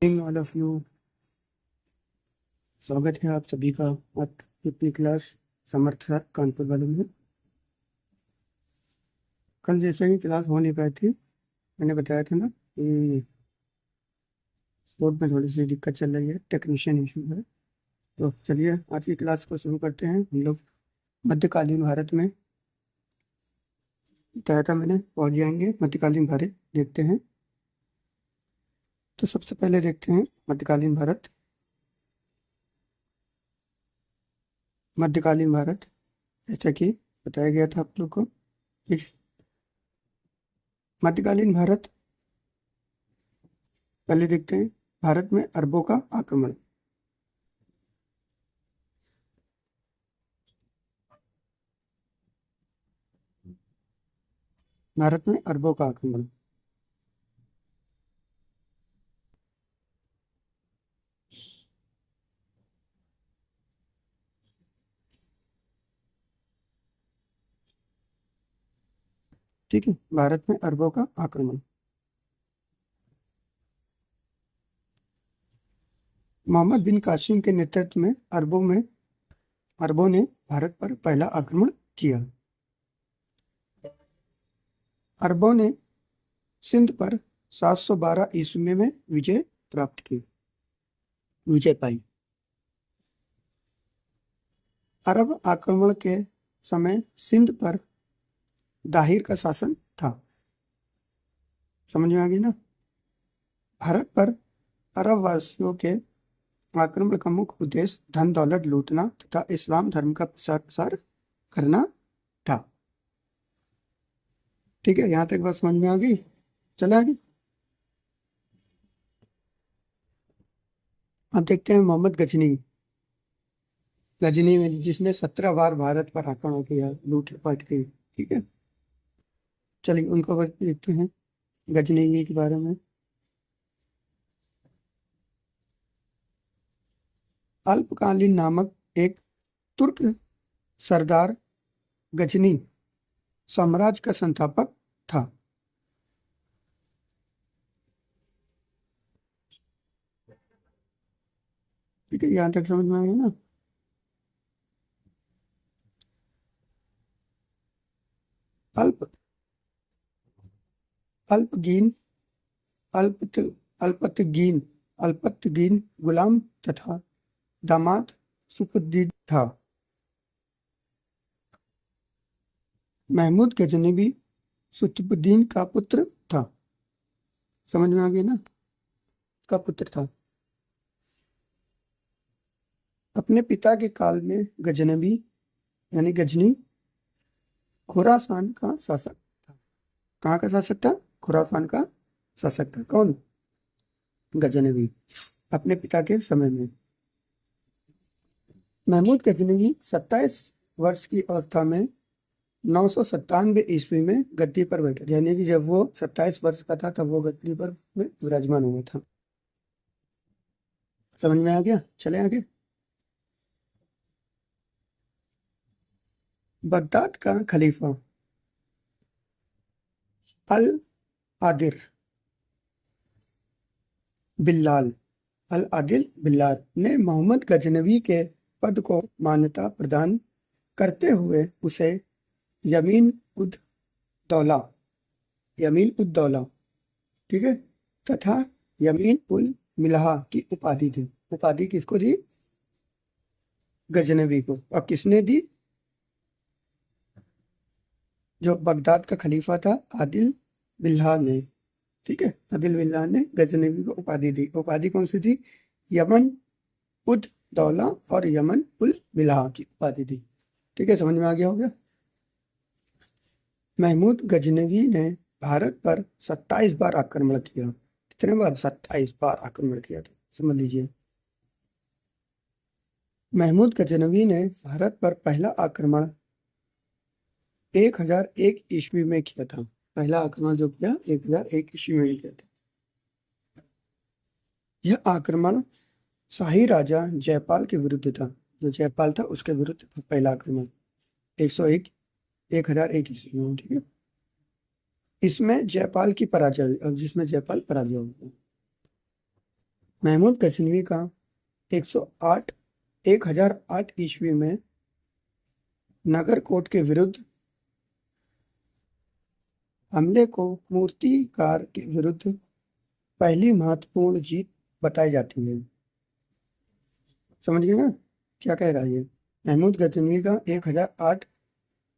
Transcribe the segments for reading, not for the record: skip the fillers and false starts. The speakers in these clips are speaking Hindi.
ऑल ऑफ यू, स्वागत है आप सभी का आपकी अपनी क्लास समर्थ सर कानपुर वालों में। कल जैसे ही क्लास हो नहीं पाई थी, मैंने बताया था ना कि बोर्ड में थोड़ी सी दिक्कत चल रही है, टेक्नीशियन इशू है। तो चलिए आज की क्लास को शुरू करते हैं। हम लोग मध्यकालीन भारत में बताया था मैंने, पहुंच जाएंगे। मध्यकालीन भारत देखते हैं। तो सबसे पहले देखते हैं मध्यकालीन भारत। मध्यकालीन भारत जैसा कि बताया गया था आप लोग को। ठीक है? मध्यकालीन भारत पहले देखते हैं। भारत में अरबों का आक्रमण। भारत में अरबों का आक्रमण। ठीक है, भारत में अरबों का आक्रमण। मोहम्मद बिन कासिम के नेतृत्व में अरबों ने भारत पर पहला आक्रमण किया। अरबों ने सिंध पर 712 ईस्वी में विजय पाई। अरब आक्रमण के समय सिंध पर दाहिर का शासन था। समझ में आ गई ना। भारत पर अरब वासियों के आक्रमण का मुख्य उद्देश्य धन दौलत लूटना तथा इस्लाम धर्म का प्रसार प्रसार करना था। ठीक है, यहाँ तक बात समझ में आ गई। चले आगे। अब देखते हैं मोहम्मद गजनी में जिसने 17 बार भारत पर आक्रमण किया, लूटपाट की। ठीक है, चलिए उनको देखते हैं गजनी के बारे में। अल्पकालीन नामक एक तुर्क सरदार गजनी साम्राज्य का संस्थापक था। ठीक है, यहाँ तक समझ में आया ना। अल्प अल्पगीन अल्पत अल्पतगीन अल्पतगीन गुलाम तथा दामाद सुपुद्दीन था। महमूद गजनवी सुतुपुद्दीन का पुत्र था। समझ में आ गया ना, का पुत्र था। अपने पिता के काल में गजनवी यानी गजनी खुरासान का शासक था। कहाँ का शासक था? खुरासान का शासक था। कौन? गजनवी, अपने पिता के समय में। महमूद गजनवी 27 वर्ष की अवस्था में 997 ईस्वी में गद्दी पर बैठा। यानी कि जब वो 27 वर्ष का था तब वो गद्दी पर विराजमान हुआ था। समझ में आ गया। चले आगे। बगदाद का खलीफा अल आदिर बिल्लाल ने मोहम्मद गजनवी के पद को मान्यता प्रदान करते हुए उसे यमीन उद दौला ठीक है, तथा यमीन उल मिलहा की उपाधि दी। उपाधि किसको दी? गजनवी को। और किसने दी? जो बगदाद का खलीफा था, आदिल बिल्ला ने। ठीक है, आदिल बिल्ला ने गजनवी को उपाधि दी। उपाधि कौन सी थी? यमन उद दौला और यमन उल मिलहा की उपाधि दी। ठीक है, समझ में आ गया होगा। महमूद गजनवी ने भारत पर 27 बार आक्रमण किया। कितने बार? 27 बार आक्रमण किया था, समझ लीजिए। महमूद गजनवी ने भारत पर पहला आक्रमण 1001 ईस्वी में किया था। पहला आक्रमण जो किया 1001 ईस्वी में किया था। यह आक्रमण शाही राजा जयपाल के विरुद्ध था। जो जयपाल था उसके विरुद्ध पहला आक्रमण 1001 ईस्वी में। ठीक है, इसमें जयपाल की पराजय हुई और जिसमें जयपाल पराजय हुआ। महमूद गजनवी का 108 1008 ईस्वी में नगरकोट के विरुद्ध हमले को मूर्तिकार के विरुद्ध पहली महत्वपूर्ण जीत बताई जाती है। समझ गए ना क्या कह रहा है ये? महमूद गजनवी का 1008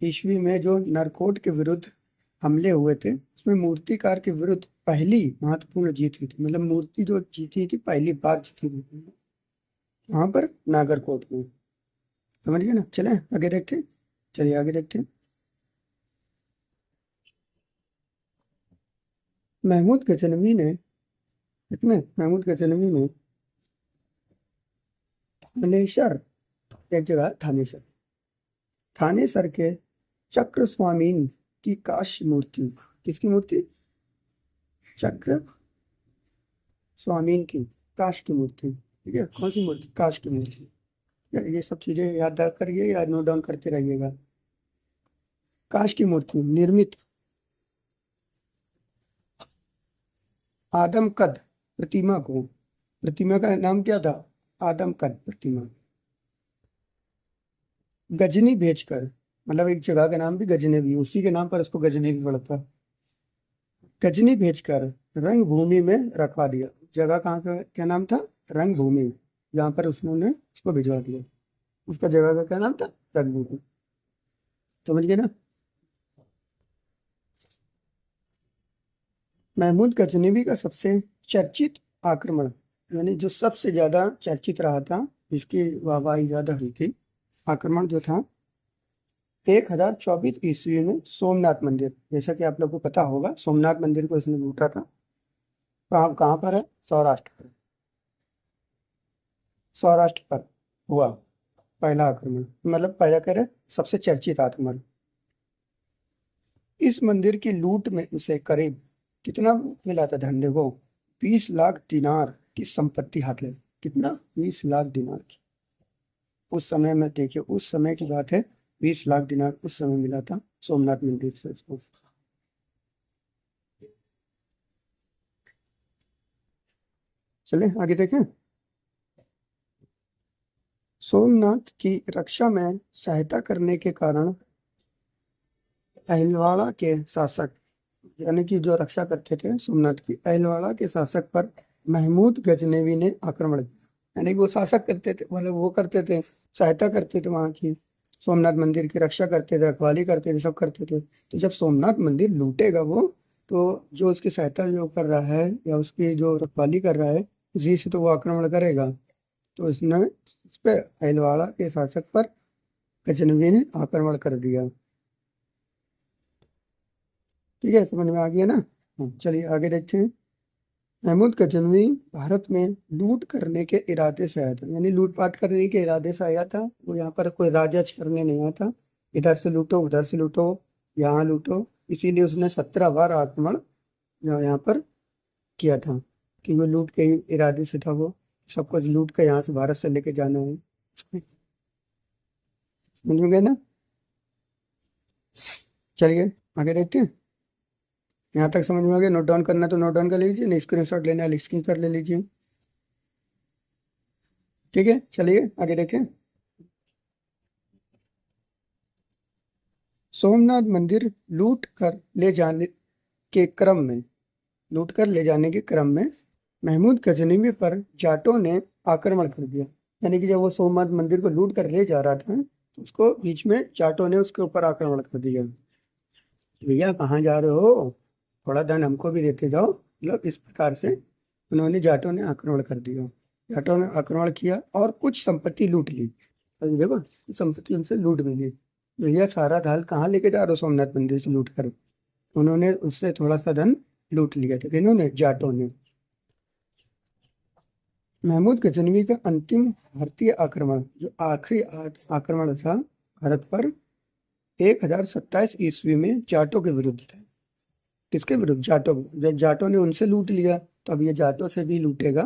ईस्वी में जो नरकोट के विरुद्ध हमले हुए थे उसमें मूर्तिकार के विरुद्ध पहली महत्वपूर्ण जीत हुई थी। मतलब मूर्ति जो जीती थी पहली बार जीती थी वहां पर नागरकोट में। समझ गए ना? चले आगे देखते हैं। चलिए आगे देखते हैं। महमूद गजनवी ने थानेसर, एक जगह है थानेसर, थानेसर के चक्र स्वामीन की काष्ठ मूर्ति, किसकी मूर्ति? चक्र स्वामीन की काष्ठ की मूर्ति। ठीक है, कौन सी मूर्ति? काष्ठ की मूर्ति। ये सब चीजें याद करिए या नोट डाउन करते रहिएगा। काष्ठ की मूर्ति निर्मित आदमकद प्रतिमा को, प्रतिमा का नाम क्या था? आदमकद प्रतिमा। गजनी भेजकर, मतलब एक जगह का नाम भी गजनी भी, उसी के नाम पर उसको गजनी भी पड़ता। गजनी भेजकर रंगभूमि में रखवा दिया। जगह कहाँ का क्या नाम था? रंगभूमि। जहाँ पर उसने उसको भिजवा दिया, उसका जगह का क्या नाम था? रंगभूमि। समझ गए ना? महमूद गजनवी का सबसे चर्चित आक्रमण, यानी जो सबसे ज्यादा चर्चित रहा था, जिसकी वाहवाही ज्यादा हुई थी, आक्रमण जो था 1024 ईस्वी में सोमनाथ मंदिर। जैसा कि आप लोग को पता होगा, सोमनाथ मंदिर को इसने लूटा था। कहाँ कहाँ पर है? सौराष्ट्र पर। सौराष्ट्र पर हुआ पहला आक्रमण, मतलब पहला कह रहे सबसे चर्चित आक्रमण। इस मंदिर की लूट में उसे करीब कितना मिला था धन? देखो, 20 लाख दिनार की संपत्ति हाथ लगी। कितना? 20 लाख दिनार की। उस समय में देखिए, उस समय की बात है, 20 लाख दिनार उस समय मिला था सोमनाथ मंदिर से उसको। चले आगे देखें। सोमनाथ की रक्षा में सहायता करने के कारण अहिलवाड़ा के शासक, यानी कि जो रक्षा करते थे सोमनाथ की, अहिलवाड़ा के शासक पर महमूद गजनवी ने आक्रमण किया। यानी कि वो शासक करते थे, मतलब वो करते थे, सहायता करते थे वहां की, सोमनाथ मंदिर की रक्षा करते थे, रखवाली करते थे, सब करते थे। तो जब सोमनाथ मंदिर लूटेगा वो, तो जो उसकी सहायता जो कर रहा है या उसकी जो रखवाली कर रहा है, उसी से तो वो आक्रमण करेगा। तो इसने इस पे अहिलवाड़ा के शासक पर गजनवी ने आक्रमण कर दिया। ठीक है, समझ में आ गया ना? चलिए आगे देखते हैं। महमूद गजनवी भारत में लूट करने के इरादे से आया था, यानी लूटपाट करने के इरादे से आया था। वो यहाँ पर कोई राजच करने नहीं आया था, इधर से लूटो उधर से लूटो यहाँ लूटो। इसीलिए उसने 17 बार आक्रमण यहाँ पर किया था, कि वो लूट के इरादे से था। वो सब कुछ लूट के यहाँ से भारत से लेके जाना है। समझ में गए ना? चलिए आगे देखते हैं। यहाँ तक समझ में आ गया? नोट डाउन करना तो नोट डाउन कर लीजिए, नहीं स्क्रीनशॉट लेना है स्क्रीनशॉट ले लीजिए। ठीक है, चलिए आगे देखें। सोमनाथ मंदिर के क्रम में लूट कर ले जाने के क्रम में महमूद गजनवी पर जाटों ने आक्रमण कर दिया। यानी कि जब वो सोमनाथ मंदिर को लूट कर ले जा रहा था, तो उसको बीच में जाटों ने उसके ऊपर आक्रमण कर दिया। भैया कहाँ जा रहे हो, थोड़ा धन हमको भी देते जाओ, मतलब इस प्रकार से उन्होंने जाटों ने आक्रमण कर दिया। जाटों ने आक्रमण किया और कुछ संपत्ति लूट ली। अरे देखो, कुछ संपत्ति उनसे लूट भी ली। भैया सारा धन कहाँ लेके जा रहे हो सोमनाथ मंदिर से लूट कर? उन्होंने उससे थोड़ा सा धन लूट लिया था, इन्होंने, जाटों ने। महमूद गजनवी का अंतिम भारतीय आक्रमण, जो आखिरी आक्रमण था भारत पर, 1027 ईस्वी में जाटों के विरुद्ध था। किसके विरुद्ध? जाटों। जब जाटों ने उनसे लूट लिया, तो अब ये जाटों से भी लूटेगा,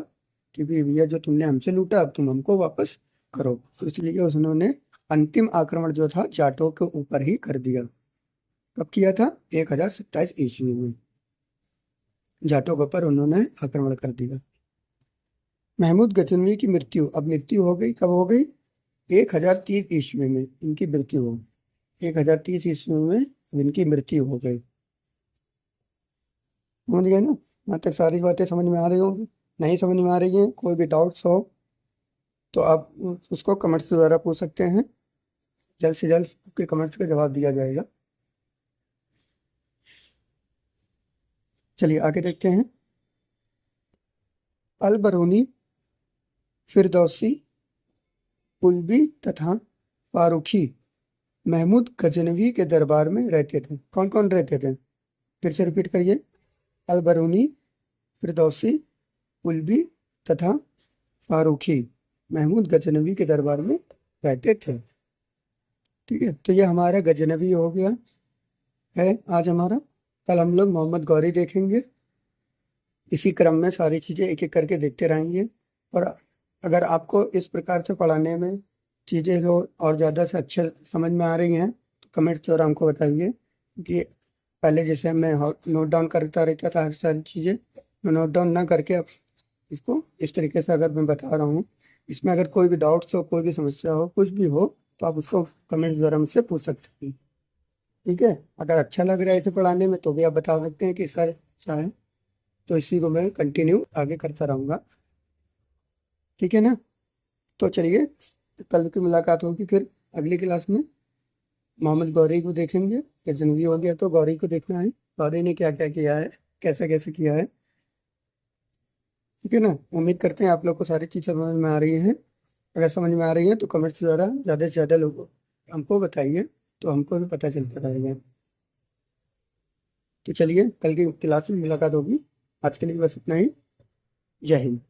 क्योंकि भैया जो तुमने हमसे लूटा अब तुम हमको वापस करो। तो इसलिए उन्होंने अंतिम आक्रमण जो था जाटों के ऊपर ही कर दिया। कब किया था? 1027 ईस्वी में जाटों के ऊपर उन्होंने आक्रमण कर दिया। महमूद गजनवी की मृत्यु, अब मृत्यु हो गई, कब हो गई? 1030 ईस्वी में इनकी मृत्यु हो गई। 1030 ईस्वी में इनकी मृत्यु हो गई। समझ गए ना? यहाँ तक सारी बातें समझ में आ रही होंगी। नहीं समझ में आ रही हैं, कोई भी डाउट्स हो तो आप उसको कमेंट्स के द्वारा पूछ सकते हैं। जल्द से जल्द आपके कमेंट्स का जवाब दिया जाएगा। चलिए आगे देखते हैं। अल बरूनी, फिरदौसी, कुल्बी तथा फारूकी महमूद गजनवी के दरबार में रहते थे। कौन कौन रहते थे? फिर से रिपीट करिए। अल बरूनी, फिरदौसी, कुल्बी तथा फारूकी महमूद गजनवी के दरबार में रहते थे। ठीक है, तो ये हमारा गजनवी हो गया है आज हमारा। कल हम लोग मोहम्मद गौरी देखेंगे। इसी क्रम में सारी चीज़ें एक एक करके देखते रहेंगे। और अगर आपको इस प्रकार से पढ़ाने में चीज़ें हो और ज़्यादा से अच्छे समझ में आ रही हैं तो कमेंट्स द्वारा हमको बताइए। कि पहले जैसे मैं नोट डाउन करता रहता था हर सारी चीज़ें, मैं नोट डाउन ना करके अब इसको इस तरीके से अगर मैं बता रहा हूँ, इसमें अगर कोई भी डाउट्स हो, कोई भी समस्या हो, कुछ भी हो तो आप उसको कमेंट्स द्वारा मुझसे पूछ सकते हैं। ठीक है, अगर अच्छा लग रहा है इसे पढ़ाने में तो भी आप बता सकते हैं कि सर अच्छा है, तो इसी को मैं कंटिन्यू आगे करता रहूँगा। ठीक है ना? तो चलिए, कल की मुलाकात होगी फिर अगली क्लास में। मोहम्मद गौरी को देखेंगे। गजनवी हो गया तो गौरी को देखना है, गौरी ने क्या क्या किया है, कैसे कैसे किया है। ठीक है ना? उम्मीद करते हैं आप लोग को सारी चीज़ें समझ में आ रही हैं। अगर समझ में आ रही हैं तो कमेंट्स द्वारा ज़्यादा से ज़्यादा लोगों हमको बताइए, तो हमको भी पता चलता रहेगा। तो चलिए, कल की क्लास में मुलाकात होगी। आज के लिए बस इतना ही। जय हिंद।